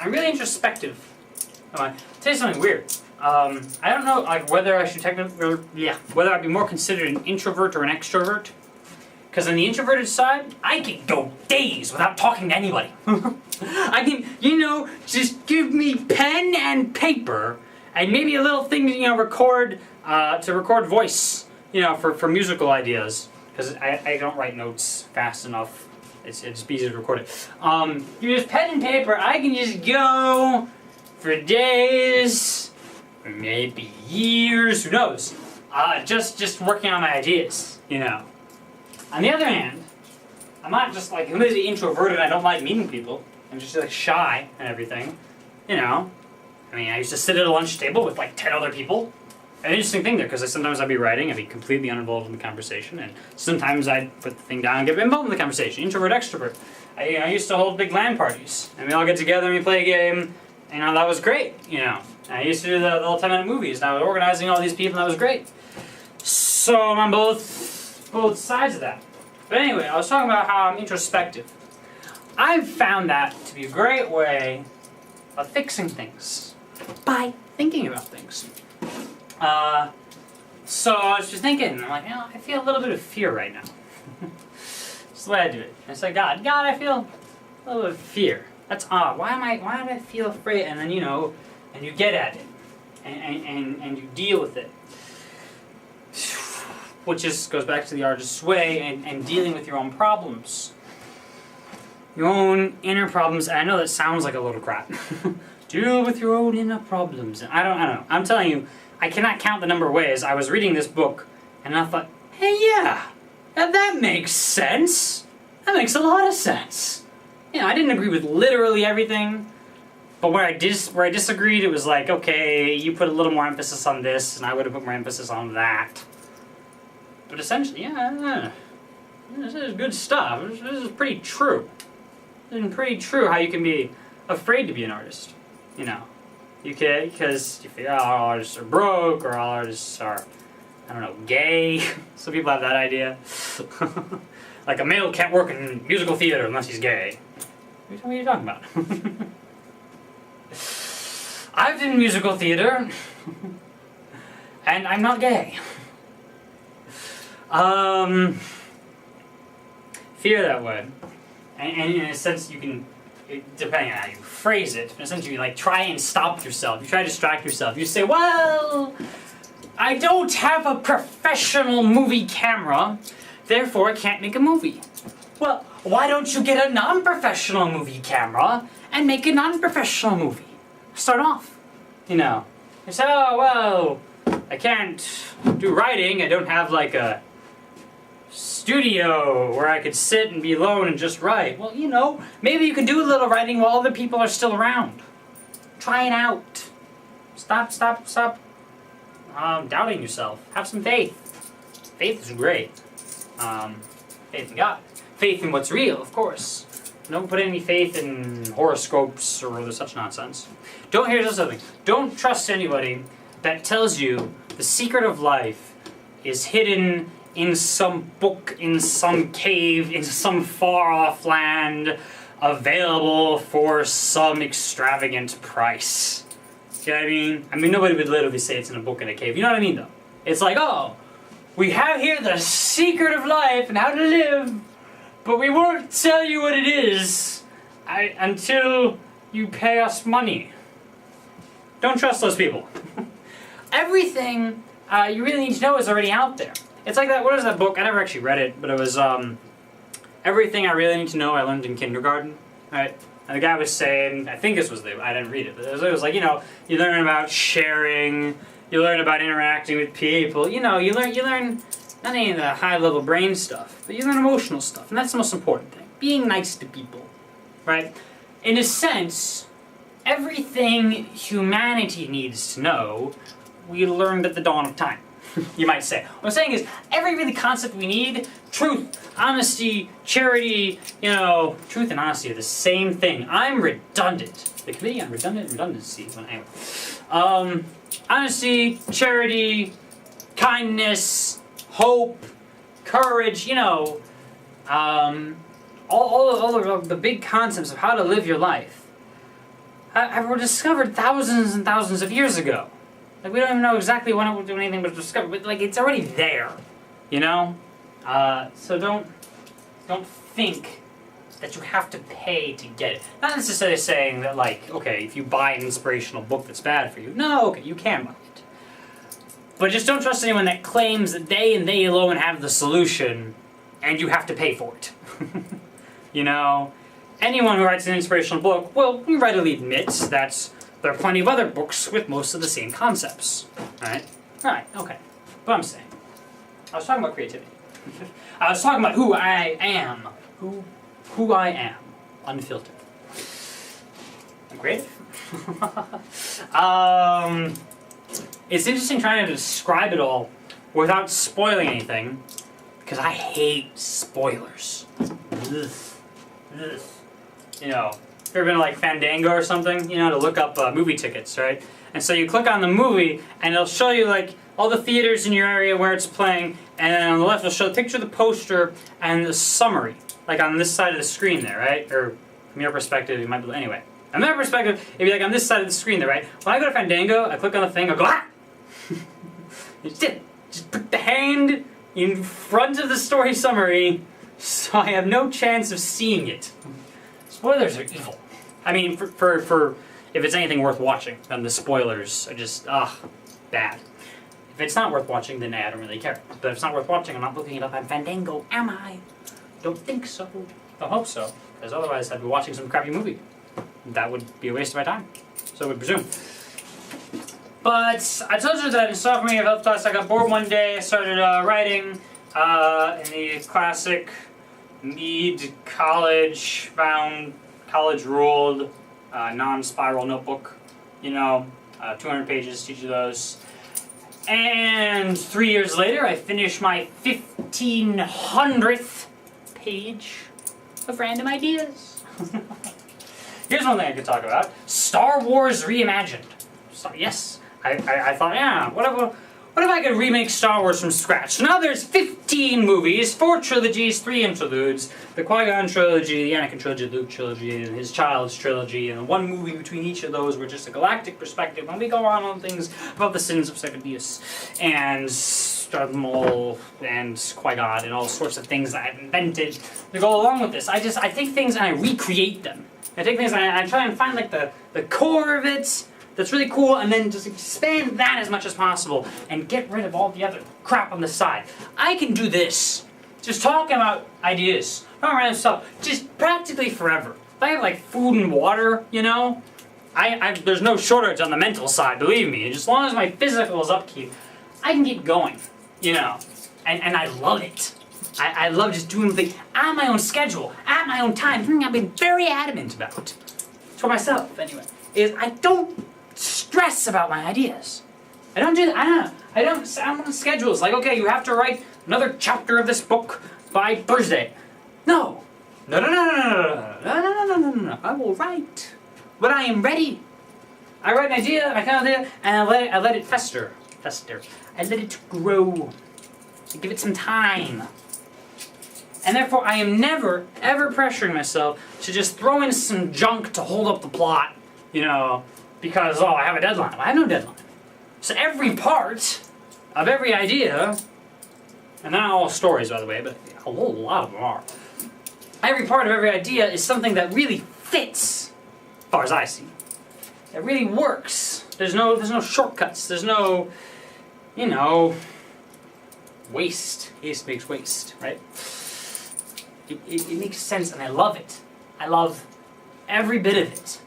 I'm really introspective. I'll tell you something weird. I don't know, like, whether I should whether I'd be more considered an introvert or an extrovert. Because on the introverted side, I can go days without talking to anybody. I can, just give me pen and paper and maybe a little thing to, record voice, for musical ideas. Because I don't write notes fast enough. It's easy to record it. You just pen and paper, I can just go for days, or maybe years, who knows? Just working on my ideas, On the other hand, I'm not just like completely introverted. I don't like meeting people. I'm just like shy and everything. I used to sit at a lunch table with like 10 other people. An interesting thing there, because sometimes I'd be writing, I'd be completely uninvolved in the conversation, and sometimes I'd put the thing down and get involved in the conversation. Introvert, extrovert. I used to hold big LAN parties, and we all get together and we play a game. That was great. I used to do the little 10-minute movies, and I was organizing all these people, and that was great. So I'm on both sides of that. But anyway, I was talking about how I'm introspective. I've found that to be a great way of fixing things by thinking about things. So I was just thinking, I'm like, I feel a little bit of fear right now. That's the way I do it. I say, God, I feel a little bit of fear. That's odd. Why do I feel afraid? And then, and you get at it, and you deal with it. Which goes back to the artist's way and dealing with your own problems. Your own inner problems. And I know that sounds like a load of crap. Deal with your own inner problems. And I don't know. I'm telling you, I cannot count the number of ways I was reading this book and I thought, hey, yeah, that makes sense. That makes a lot of sense. I didn't agree with literally everything, but where I disagreed, it was like, okay, you put a little more emphasis on this, and I would have put more emphasis on that. But essentially, this is good stuff. This is pretty true. It's pretty true how you can be afraid to be an artist. You can, because you figure all artists are broke, or all artists are, gay. Some people have that idea. Like a male can't work in musical theater unless he's gay. What are you talking about? I've done musical theater, and I'm not gay. Fear that way. And in a sense you can, depending on how you phrase it, in a sense you can try and stop yourself. You try to distract yourself. You say, well, I don't have a professional movie camera, therefore I can't make a movie. Well, why don't you get a non-professional movie camera and make a non-professional movie? Start off, You say, oh, well, I can't do writing. I don't have a studio where I could sit and be alone and just write. Well, maybe you can do a little writing while other people are still around. Try it out. Stop doubting yourself. Have some faith. Faith is great. Faith in God. Faith in what's real, of course. Don't put any faith in horoscopes or other such nonsense. Here's something. Don't trust anybody that tells you the secret of life is hidden in some book, in some cave, in some far-off land, available for some extravagant price. You know what I mean? Nobody would literally say it's in a book in a cave. You know what I mean, though? It's like, oh, we have here the secret of life and how to live, but we won't tell you what it is until you pay us money. Don't trust those people. Everything you really need to know is already out there. It's like that, what is that book? I never actually read it, but it was Everything I Really Need to Know I Learned in Kindergarten, right? And the guy was saying, I think this was I didn't read it, but it was like, you learn about sharing, you learn about interacting with people, you learn not any of the high-level brain stuff, but you learn emotional stuff, and that's the most important thing. Being nice to people, right? In a sense, everything humanity needs to know, we learned at the dawn of time, you might say. What I'm saying is, every really concept we need, truth, honesty, charity, truth and honesty are the same thing. I'm redundant. The Committee on Redundancy. Anyway. Honesty, charity, kindness, hope, courage, all of the big concepts of how to live your life. were discovered thousands and thousands of years ago. Like, we don't even know exactly when it was doing anything but discovered, but like, it's already there, you know? So don't think that you have to pay to get it. Not necessarily saying that, like, okay, if you buy an inspirational book that's bad for you. No, okay, you can buy it. But just don't trust anyone that claims that they and they alone have the solution, and you have to pay for it. You know? Anyone who writes an inspirational book will readily admit that there are plenty of other books with most of the same concepts. Right? Right, okay. But I'm saying, I was talking about creativity. I was talking about who I am. Who I am. Unfiltered. I'm creative. It's interesting trying to describe it all without spoiling anything, because I hate spoilers. Ugh. Ugh. You know, if you've ever been to like Fandango or something, you know, to look up movie tickets, right? And so you click on the movie, and it'll show you like all the theaters in your area where it's playing, and then on the left it'll show a picture of the poster and the summary, like on this side of the screen there, right? Or from your perspective, you might be, anyway. From their perspective, it'd be like on this side of the screen there, right? When I go to Fandango, I click on the thing, I go, ah! Just put the hand in front of the story summary, so I have no chance of seeing it. Spoilers are evil. I mean, for if it's anything worth watching, then the spoilers are just, bad. If it's not worth watching, then I don't really care. But if it's not worth watching, I'm not looking it up on Fandango, am I? Don't think so. Don't hope so, because otherwise I'd be watching some crappy movie. That would be a waste of my time. So I would presume. But I told you that in sophomore year of health class, I got bored one day. I started writing in the classic Mead college bound, college ruled, non-spiral notebook. You know, 200 pages, teach you those. And 3 years later, I finished my 1500th page of random ideas. Here's one thing I could talk about. Star Wars Reimagined. So, yes, I thought, yeah, what if I could remake Star Wars from scratch? So now there's 15 movies, 4 trilogies, 3 interludes, the Qui-Gon trilogy, the Anakin trilogy, the Luke trilogy, and his child's trilogy, and one movie between each of those were just a galactic perspective, and we go on things about the sins of Sacrifice, and Darth Maul, and Qui-Gon, and all sorts of things that I've invented to go along with this. I take things and I recreate them. I take things and I try and find like the core of it that's really cool, and then just expand that as much as possible and get rid of all the other crap on the side. I can do this, just talking about ideas, not random stuff, just practically forever. If I have like food and water, you know, there's no shortage on the mental side, believe me. As long as my physical is upkeep, I can keep going, you know, and I love it. I love just doing things on my own schedule, at my own time. Something I've been very adamant about, for myself anyway, is I don't stress about my ideas. I don't do that. I don't I'm on schedules like, okay, you have to write another chapter of this book by Thursday. No. No. I will write when I am ready. I write an idea, I kind of idea, and I let it fester. I let it grow. I give it some time. And therefore, I am never, ever pressuring myself to just throw in some junk to hold up the plot, you know, because, I have a deadline. Well, I have no deadline. So every part of every idea, and not all stories, by the way, but a whole lot of them are, every part of every idea is something that really fits, as far as I see. It really works. There's no shortcuts. There's no, you know, waste. Haste makes waste, right? It makes sense, and I love it. I love every bit of it.